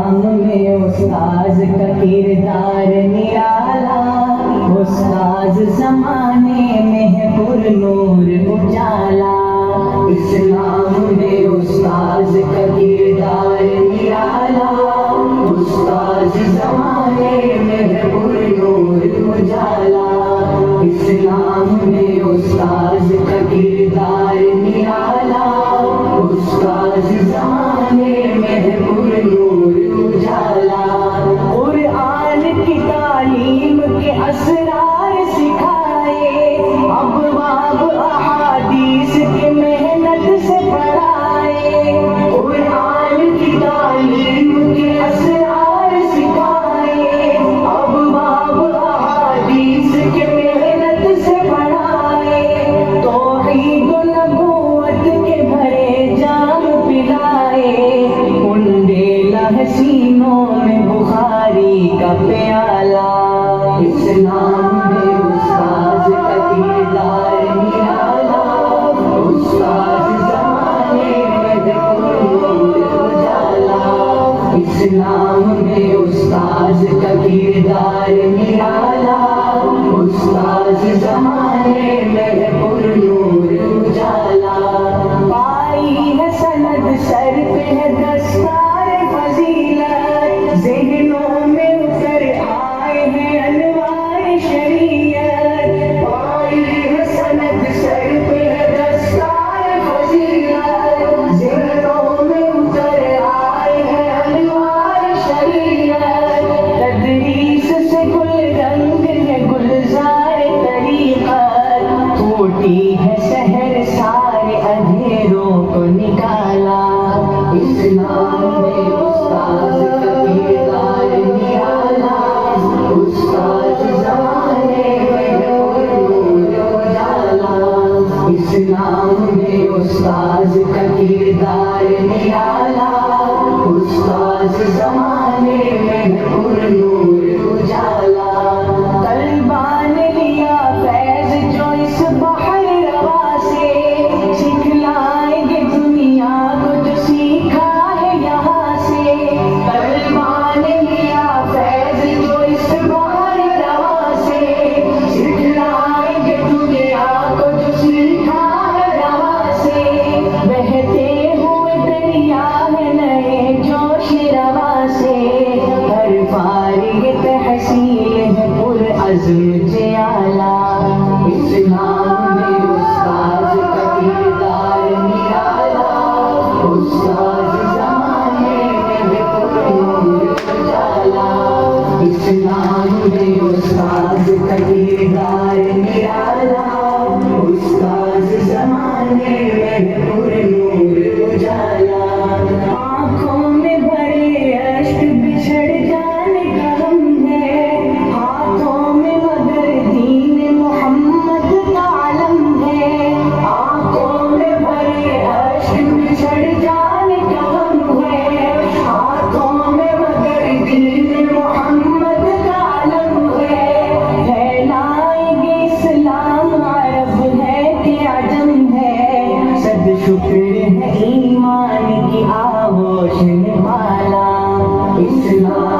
इस्लाम में उस्ताद का किरदार निराला, उस्ताद ज़माने में है पुरनूर उजाला। इस्लाम में उस्ताद का किरदार निराला, उस्ताद ज़माने में है पुरनूर उजाला। इस्लाम में उस्ताद का किरदार निराला, उस्ताद ज़माने में है पुरनूर उजाला। कुरान की तालीम के असरार सिखाए, अबवाब अहादीस के मेहनत से पढ़ाए। कुरान की तालीम के असरार सिखाए, अबवाब अहादीस के मेहनत से पढ़ाए। तौहीद व नबूवत के भरे जाम पिलाए, उंडेला हसीनों में बुखारी का प्याला। इस्लाम में उस्ताद का किरदार निराला, उस्ताद ज़माने में है पुरनूर उजाला। इस्लाम में उस्ताद का किरदार निराला, उस्ताद ज़माने में है पुरनूर उजाला। पाई है सनद सर पे है दस्तार फजीलत, ज़हनों में उतर आए हैं अनवार शरीयत। पाई है सनद सर पे है दस्तार फजीलत, ज़हनों में उतर आए हैं अनवार शरीयत। तदरीस से गुल रंग है गुलजार तरीक़त, फूटी है शहर सारे अंधेरों को निकाला। इस्लाम में उस्ताद का किरदार निराला, उस्ताद ज़माने में है पुरनूर उजाला। इस्लाम में उस्ताद का किरदार निराला, उस्ताद ज़माने में है पुरनूर उजाला। तलबा ने लिया फैज़ जो इस बहर रवा से, सिखलाएंगे दुनिया को जो सीखा है यहाँ से। तलबा ने लिया फैज़ जो इस बहर रवा से, सिखलाएंगे दुनिया को जो सीखा है यहाँ से। बहते हुए दरिया है नए जोश रवा से, हर फारिग तहसील है पुरअज़्म जियाला। इस्लाम में उस्ताद का किरदार निराला, उस्ताद ज़माने में है पुरनूर उजाला। इस्लाम में उस्ताद का किरदार निराला, उस्ताद ज़माने में है पुरनूर उजाला। आँखों में भरे अश्क बिछड़ जाने का गम है, हाथों में मगर दीन मोहम्मद का आलम है। आँखों में भरे अश्क बिछड़ जाने का गम है, हाथों में मगर दीन मोहम्मद का आलम है। फैलाएंगे इस्लाम अरब है कि अजम है, सद शुक्र है ईमान की आगोश में पाला। इस्लाम